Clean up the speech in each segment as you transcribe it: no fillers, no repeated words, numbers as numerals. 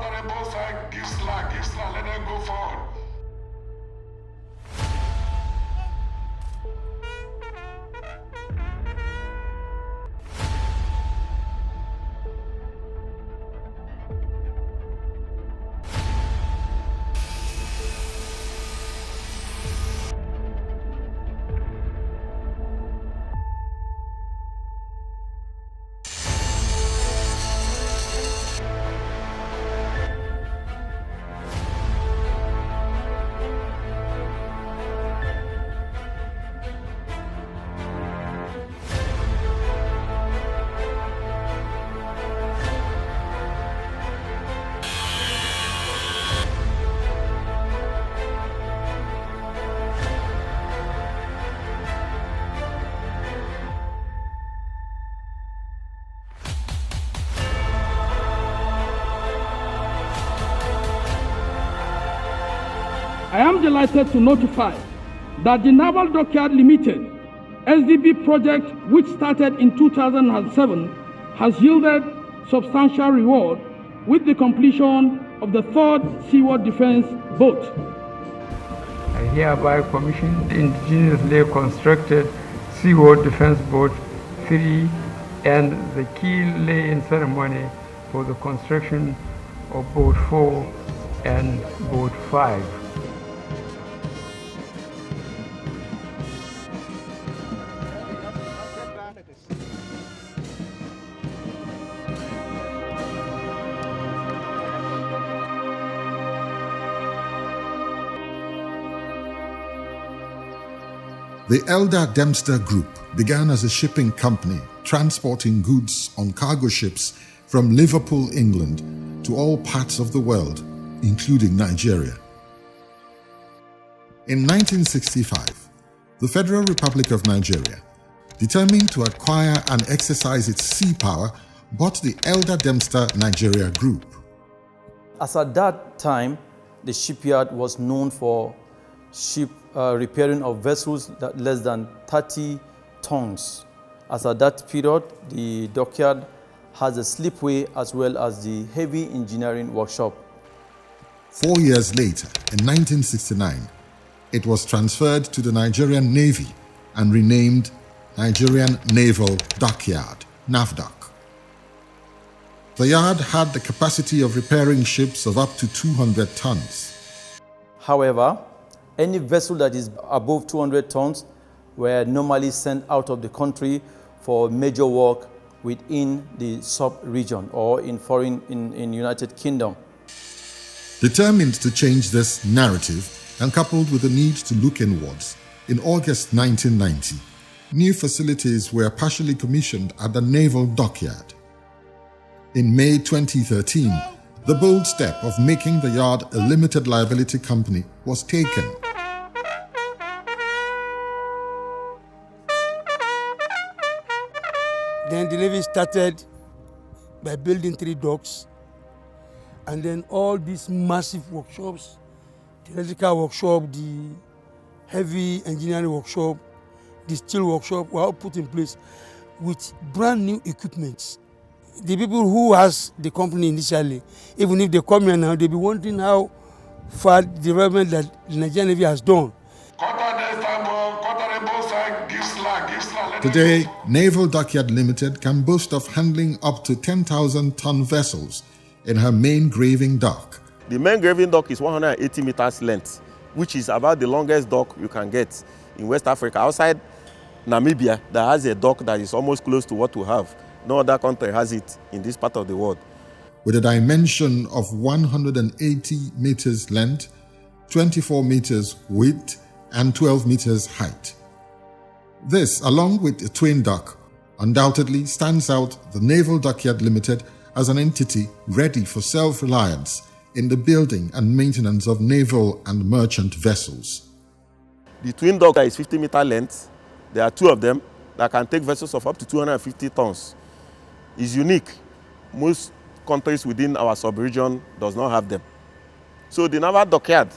Comfortable side, give slack, let them go forward. I am delighted to notify that the Naval Dockyard Limited SDB project, which started in 2007, has yielded substantial reward with the completion of the third seaward defense boat. I hereby commission the indigenously constructed seaward defense boat 3 and the keel laying ceremony for the construction of boat 4 and boat 5. The Elder Dempster Group began as a shipping company transporting goods on cargo ships from Liverpool, England to all parts of the world, including Nigeria. In 1965, the Federal Republic of Nigeria, determined to acquire and exercise its sea power, bought the Elder Dempster Nigeria Group. As at that time, the shipyard was known for repairing of vessels that less than 30 tons. As at that period, the dockyard has a slipway as well as the heavy engineering workshop. 4 years later, in 1969, it was transferred to the Nigerian Navy and renamed Nigerian Naval Dockyard, NAVDOC. The yard had the capacity of repairing ships of up to 200 tons. However, any vessel that is above 200 tons were normally sent out of the country for major work within the sub-region or in United Kingdom. Determined to change this narrative and coupled with the need to look inwards, in August 1990, new facilities were partially commissioned at the Naval Dockyard. In May 2013, the bold step of making the yard a limited liability company was taken. Then the Navy started by building 3 docks, and then all these massive workshops, the electrical workshop, the heavy engineering workshop, the steel workshop, were all put in place with brand new equipment. The people who has the company initially, even if they come here now, they'll be wondering how far the development that the Nigerian Navy has done. Today, Naval Dockyard Limited can boast of handling up to 10,000-ton vessels in her main graving dock. The main graving dock is 180 meters length, which is about the longest dock you can get in West Africa. Outside Namibia, that has a dock that is almost close to what we have. No other country has it in this part of the world. With a dimension of 180 meters length, 24 meters width, and 12 meters height. This, along with a twin dock, undoubtedly stands out the Naval Dockyard Limited as an entity ready for self-reliance in the building and maintenance of naval and merchant vessels. The twin dock is 50 meter length. There are 2 of them that can take vessels of up to 250 tons. It's unique. Most countries within our sub-region does not have them. So the Naval Dockyard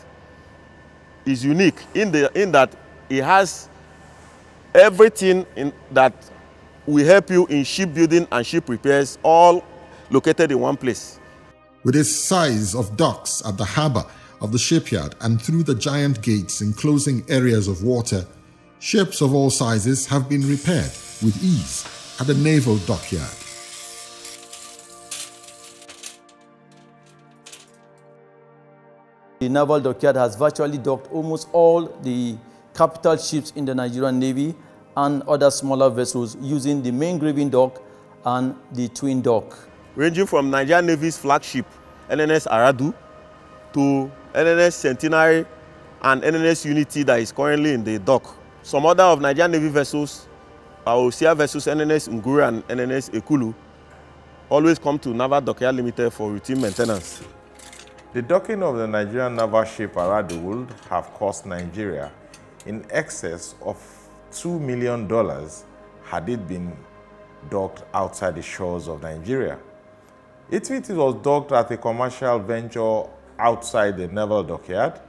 is unique in that it has everything that will help you in shipbuilding and ship repairs, all located in one place. With its size of docks at the harbor of the shipyard and through the giant gates enclosing areas of water, ships of all sizes have been repaired with ease at the Naval Dockyard. The Naval Dockyard has virtually docked almost all the capital ships in the Nigerian Navy and other smaller vessels using the main graving dock and the twin dock. Ranging from Nigerian Navy's flagship NNS Aradu to NNS Centenary and NNS Unity that is currently in the dock. Some other of Nigerian Navy vessels, our OCR vessels NNS Nguru and NNS Ekulu, always come to Naval Dockyard Limited for routine maintenance. The docking of the Nigerian naval ship Aradu would have cost Nigeria in excess of $2 million had it been docked outside the shores of Nigeria. If it was docked at a commercial venture outside the Naval Dockyard,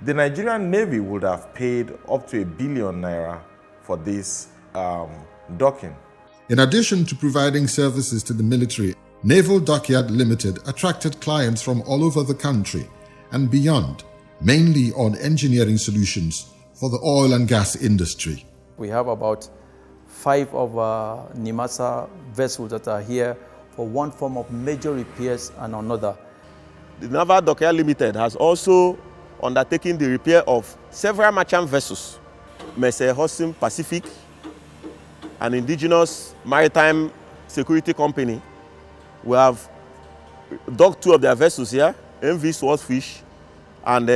the Nigerian Navy would have paid up to ₦1 billion for this docking. In addition to providing services to the military, Naval Dockyard Limited attracted clients from all over the country and beyond, mainly on engineering solutions for the oil and gas industry. We have about 5 of NIMASA vessels that are here for one form of major repairs and another. The Naval Dockyard Limited has also undertaken the repair of several merchant vessels. Messe Hudson Pacific, an indigenous maritime security company, we have docked 2 of their vessels here, MV Swordfish and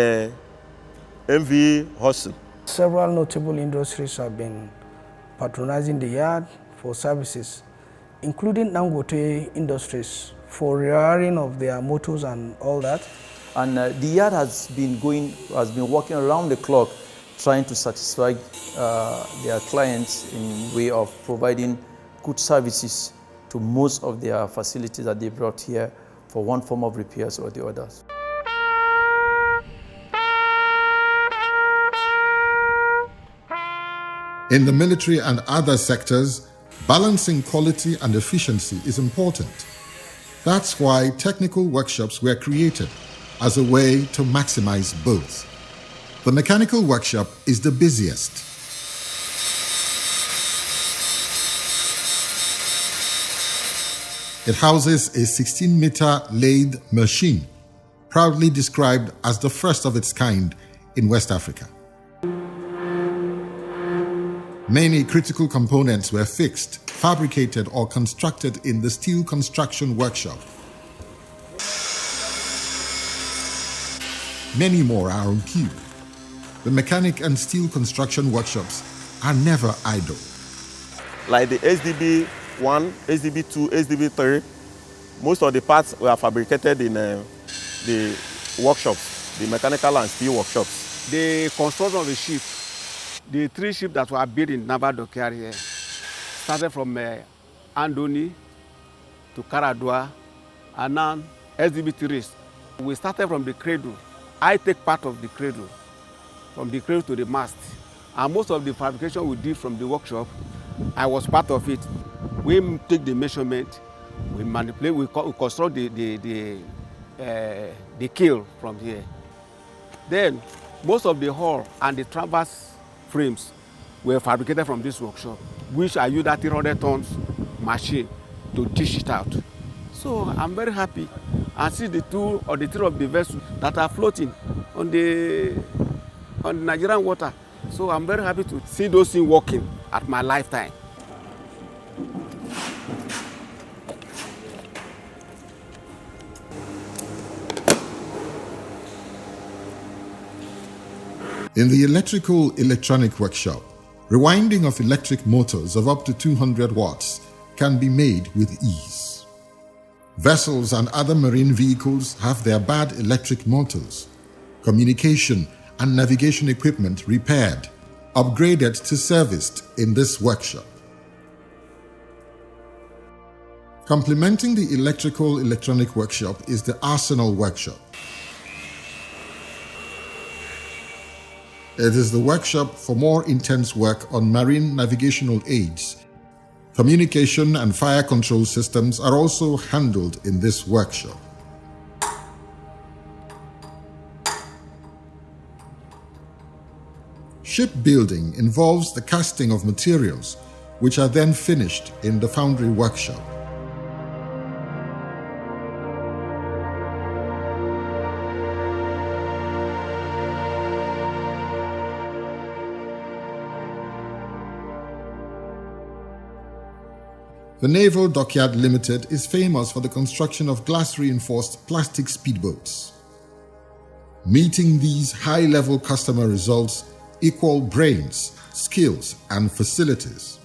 MV Hudson. Several notable industries have been patronizing the yard for services, including Dangote Industries for rewiring of their motors and all that. And the yard has been working around the clock trying to satisfy their clients in way of providing good services to most of their facilities that they brought here for one form of repairs or the others. In the military and other sectors, balancing quality and efficiency is important. That's why technical workshops were created as a way to maximize both. The mechanical workshop is the busiest. It houses a 16-meter lathe machine, proudly described as the first of its kind in West Africa. Many critical components were fixed, fabricated, or constructed in the steel construction workshop. Many more are on queue. The mechanic and steel construction workshops are never idle. Like the SDB-1, SDB-2, SDB-3, most of the parts were fabricated in the workshops, the mechanical and steel workshops. The construction of the ship, the 3 ships that were built in Naval Dockyard here, started from Andoni to Karadua and now SDB-3. We started from the cradle. I take part of the cradle, from the cradle to the mast. And most of the fabrication we did from the workshop, I was part of it. We take the measurement, we manipulate, we construct the keel from here. Then most of the hull and the traverse frames were fabricated from this workshop, which I use that 300 tons machine to dish it out. So I'm very happy. And see the 2 or the 3 of the vessels that are floating on the Nigerian water. So I'm very happy to see those things working at my lifetime. In the electronic workshop, rewinding of electric motors of up to 200 watts can be made with ease. Vessels and other marine vehicles have their bad electric motors, communication and navigation equipment repaired, upgraded to serviced in this workshop. Complementing the electronic workshop is the arsenal workshop. It is the workshop for more intense work on marine navigational aids, Communication and fire control systems are also handled in this workshop. Shipbuilding involves the casting of materials, which are then finished in the foundry workshop. The Naval Dockyard Limited is famous for the construction of glass-reinforced plastic speedboats. Meeting these high-level customer results equal brains, skills, and facilities.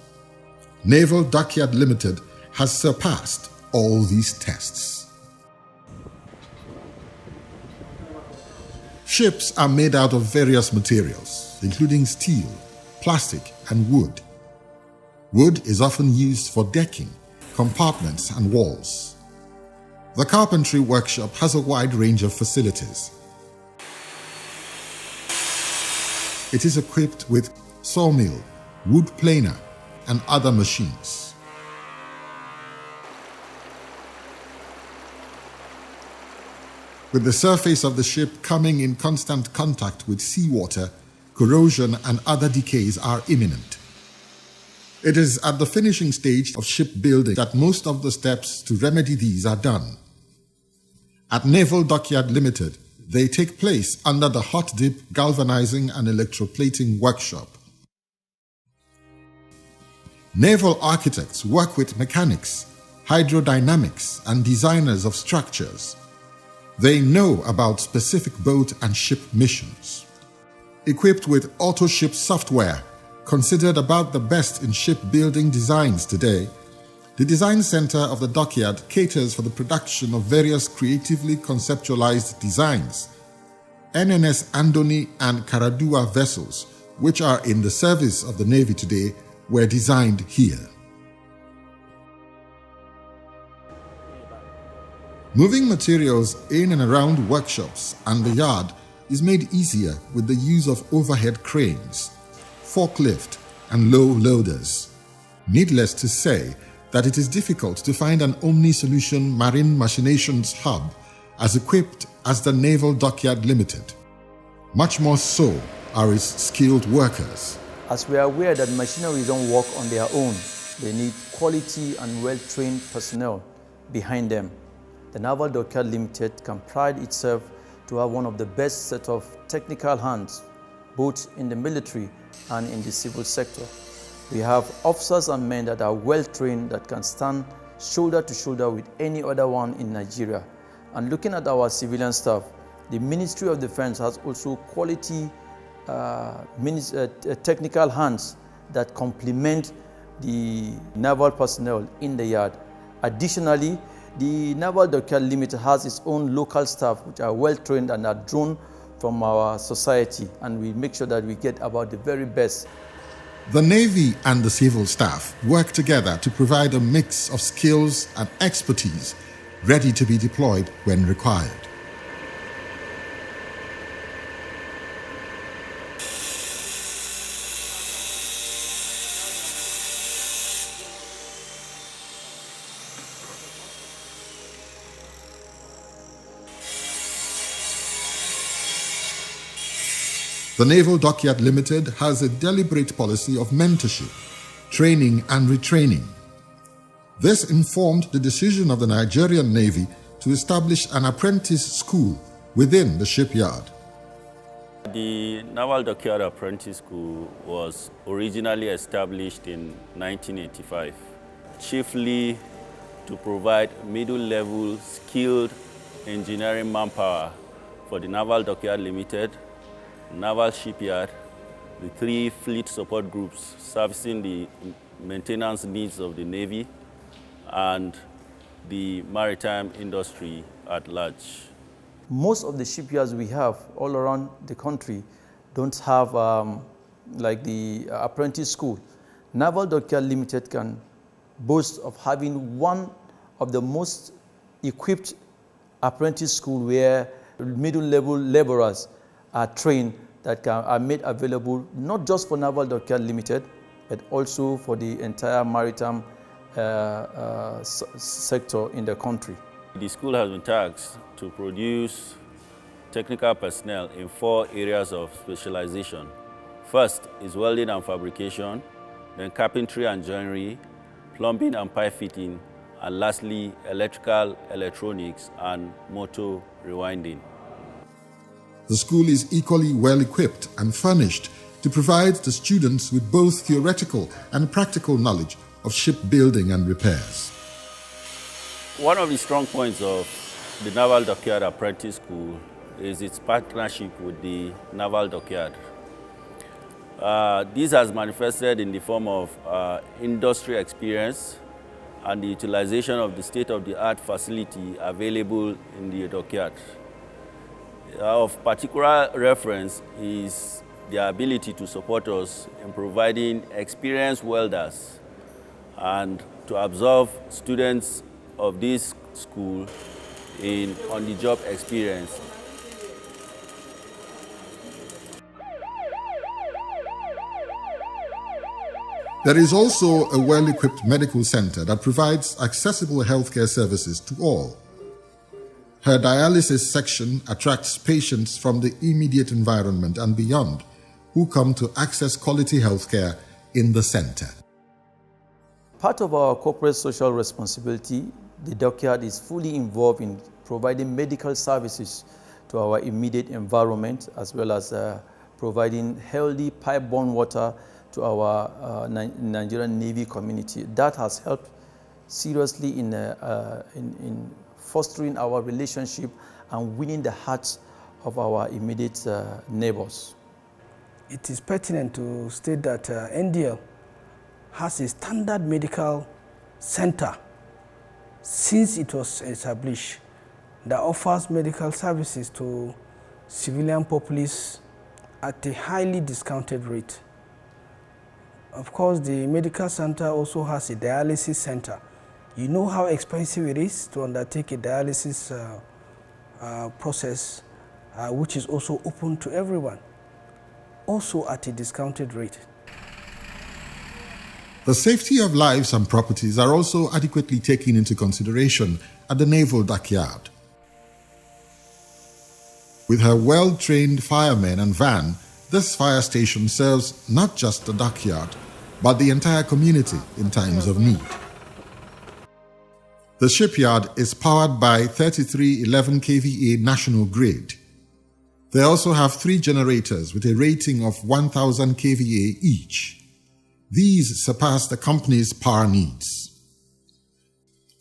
Naval Dockyard Limited has surpassed all these tests. Ships are made out of various materials, including steel, plastic, and wood. Wood is often used for decking, compartments, and walls. The carpentry workshop has a wide range of facilities. It is equipped with sawmill, wood planer, and other machines. With the surface of the ship coming in constant contact with seawater, corrosion and other decays are imminent. It is at the finishing stage of shipbuilding that most of the steps to remedy these are done. At Naval Dockyard Limited, they take place under the hot dip galvanizing and electroplating workshop. Naval architects work with mechanics, hydrodynamics, and designers of structures. They know about specific boat and ship missions. Equipped with auto-ship software, considered about the best in shipbuilding designs today, the Design Center of the Dockyard caters for the production of various creatively conceptualized designs. NNS Andoni and Karadua vessels, which are in the service of the Navy today, were designed here. Moving materials in and around workshops and the yard is made easier with the use of overhead cranes, forklift, and low loaders. Needless to say that it is difficult to find an omni-solution marine machinations hub as equipped as the Naval Dockyard Limited. Much more so are its skilled workers. As we are aware that machinery don't work on their own, they need quality and well-trained personnel behind them. The Naval Dockyard Limited can pride itself to have one of the best set of technical hands, both in the military and in the civil sector. We have officers and men that are well-trained that can stand shoulder to shoulder with any other one in Nigeria. And looking at our civilian staff, the Ministry of Defense has also quality technical hands that complement the naval personnel in the yard. Additionally, the Naval Dockyard Limited has its own local staff which are well-trained and are drawn from our society, and we make sure that we get about the very best. The Navy and the civil staff work together to provide a mix of skills and expertise ready to be deployed when required. The Naval Dockyard Limited has a deliberate policy of mentorship, training and retraining. This informed the decision of the Nigerian Navy to establish an apprentice school within the shipyard. The Naval Dockyard Apprentice School was originally established in 1985, chiefly to provide middle-level skilled engineering manpower for the Naval Dockyard Limited, Naval Shipyard, the three fleet support groups servicing the maintenance needs of the Navy, and the maritime industry at large. Most of the shipyards we have all around the country don't have like the apprentice school. Naval Dockyard Limited can boast of having one of the most equipped apprentice school where middle-level laborers are trained that are made available not just for Naval Dockyard Limited, but also for the entire maritime sector in the country. The school has been tasked to produce technical personnel in 4 areas of specialization. First is welding and fabrication, then carpentry and joinery, plumbing and pipe fitting, and lastly, electrical, electronics, and motor rewinding. The school is equally well equipped and furnished to provide the students with both theoretical and practical knowledge of shipbuilding and repairs. One of the strong points of the Naval Dockyard Apprentice School is its partnership with the Naval Dockyard. This has manifested in the form of industry experience and the utilization of the state-of-the-art facility available in the dockyard. Of particular reference is their ability to support us in providing experienced welders and to absorb students of this school in on-the-job experience. There is also a well-equipped medical center that provides accessible healthcare services to all. Her dialysis section attracts patients from the immediate environment and beyond who come to access quality healthcare in the center. Part of our corporate social responsibility, the Dockyard is fully involved in providing medical services to our immediate environment, as well as providing healthy pipe-borne water to our Nigerian Navy community. That has helped seriously in fostering our relationship and winning the hearts of our immediate neighbors. It is pertinent to state that NDL has a standard medical center since it was established that offers medical services to civilian populace at a highly discounted rate. Of course, the medical center also has a dialysis center. You know how expensive it is to undertake a dialysis process, which is also open to everyone, also at a discounted rate. The safety of lives and properties are also adequately taken into consideration at the Naval Dockyard. With her well-trained firemen and van, this fire station serves not just the dockyard, but the entire community in times of need. The shipyard is powered by 3311 kVA national grid. They also have 3 generators with a rating of 1000 kVA each. These surpass the company's power needs.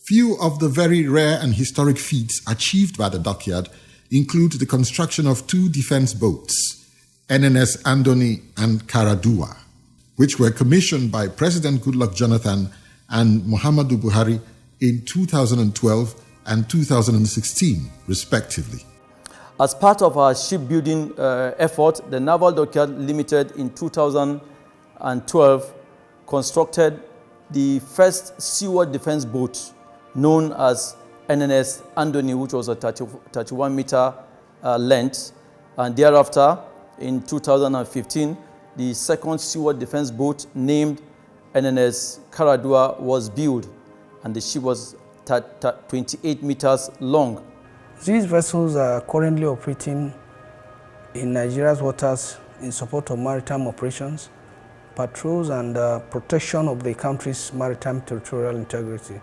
Few of the very rare and historic feats achieved by the dockyard include the construction of 2 defense boats, NNS Andoni and Karadua, which were commissioned by President Goodluck Jonathan and Muhammadu Buhari in 2012 and 2016, respectively. As part of our shipbuilding effort, the Naval Dockyard Limited in 2012 constructed the first seaward defense boat known as NNS Andoni, which was a 31-meter length. And thereafter, in 2015, the second seaward defense boat named NNS Karadua was built, and the ship was 28 meters long. These vessels are currently operating in Nigeria's waters in support of maritime operations, patrols, and protection of the country's maritime territorial integrity.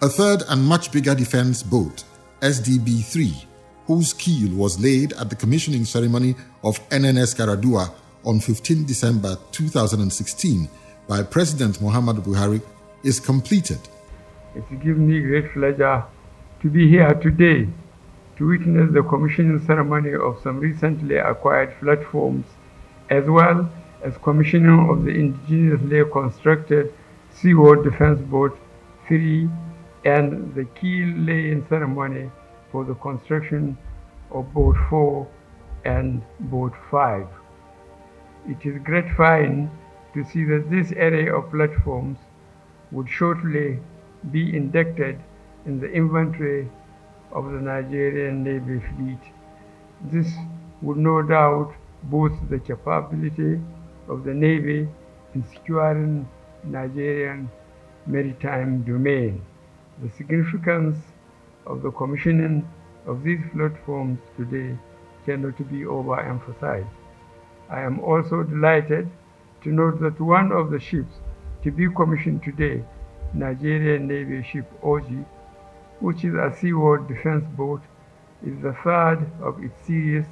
A third and much bigger defense boat, SDB-3, whose keel was laid at the commissioning ceremony of NNS Karadua on 15 December 2016 by President Muhammadu Buhari, is completed. It gives me great pleasure to be here today to witness the commissioning ceremony of some recently acquired platforms, as well as commissioning of the indigenously constructed seaward defense boat 3 and the keel laying ceremony for the construction of boat 4 and boat 5. It is gratifying to see that this array of platforms would shortly be inducted in the inventory of the Nigerian Navy fleet. This would no doubt boost the capability of the Navy in securing Nigerian maritime domain. The significance of the commissioning of these platforms today cannot be overemphasized. I am also delighted to note that one of the ships to be commissioned today, Nigerian Navy ship Oji, which is a seaworld defense boat, is the third of its series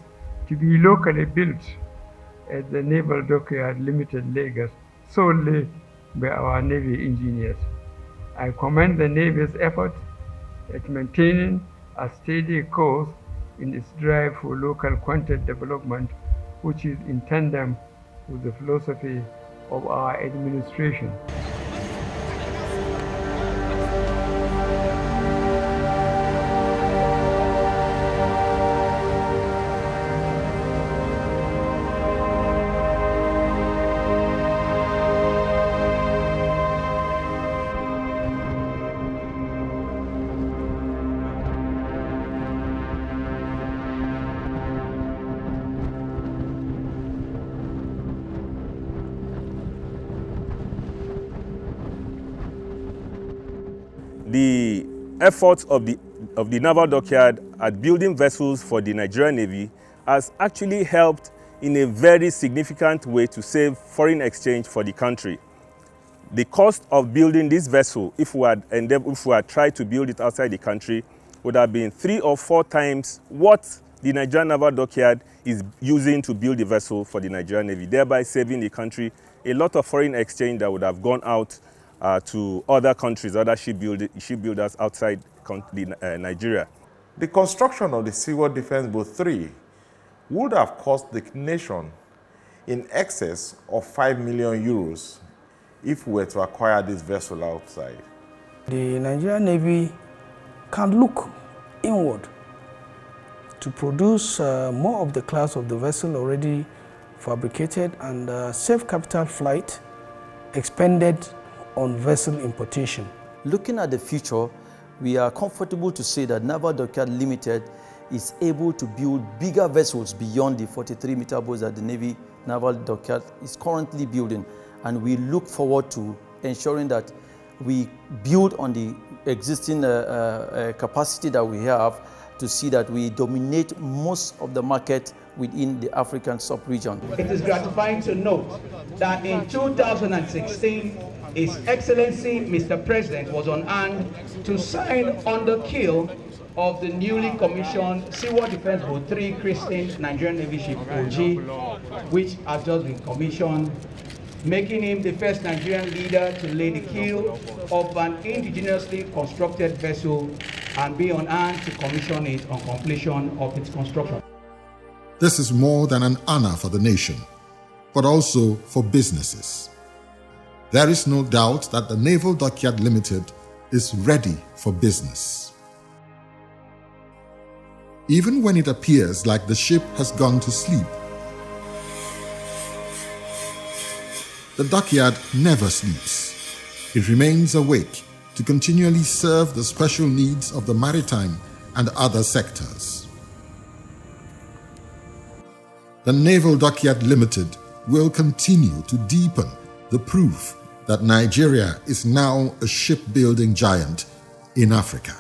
to be locally built at the Naval Dockyard Limited, Lagos, solely by our Navy engineers. I commend the Navy's effort at maintaining a steady course in its drive for local content development, which is in tandem with the philosophy of our administration. The efforts of the Naval Dockyard at building vessels for the Nigerian Navy has actually helped in a very significant way to save foreign exchange for the country. The cost of building this vessel, if we had tried to build it outside the country, would have been 3 or 4 times what the Nigerian Naval Dockyard is using to build the vessel for the Nigerian Navy, thereby saving the country a lot of foreign exchange that would have gone out to other countries, other shipbuilders outside Nigeria. The construction of the Seaworld Defense Boat 3 would have cost the nation in excess of 5 million euros if we were to acquire this vessel outside. The Nigerian Navy can look inward to produce more of the class of the vessel already fabricated and save capital flight expended on vessel importation. Looking at the future, we are comfortable to say that Naval Dockyard Limited is able to build bigger vessels beyond the 43-meter boats that the Navy Naval Dockyard is currently building. And we look forward to ensuring that we build on the existing capacity that we have to see that we dominate most of the market within the African sub-region. It is gratifying to note that in 2016, His Excellency Mr. President was on hand to sign on the keel of the newly commissioned Seaworld Defense Boat 3 Christian Nigerian Navy ship OG, which has just been commissioned, making him the first Nigerian leader to lay the keel of an indigenously constructed vessel and be on hand to commission it on completion of its construction. This is more than an honor for the nation, but also for businesses. There is no doubt that the Naval Dockyard Limited is ready for business. Even when it appears like the ship has gone to sleep, the dockyard never sleeps. It remains awake to continually serve the special needs of the maritime and other sectors. The Naval Dockyard Limited will continue to deepen the proof that Nigeria is now a shipbuilding giant in Africa.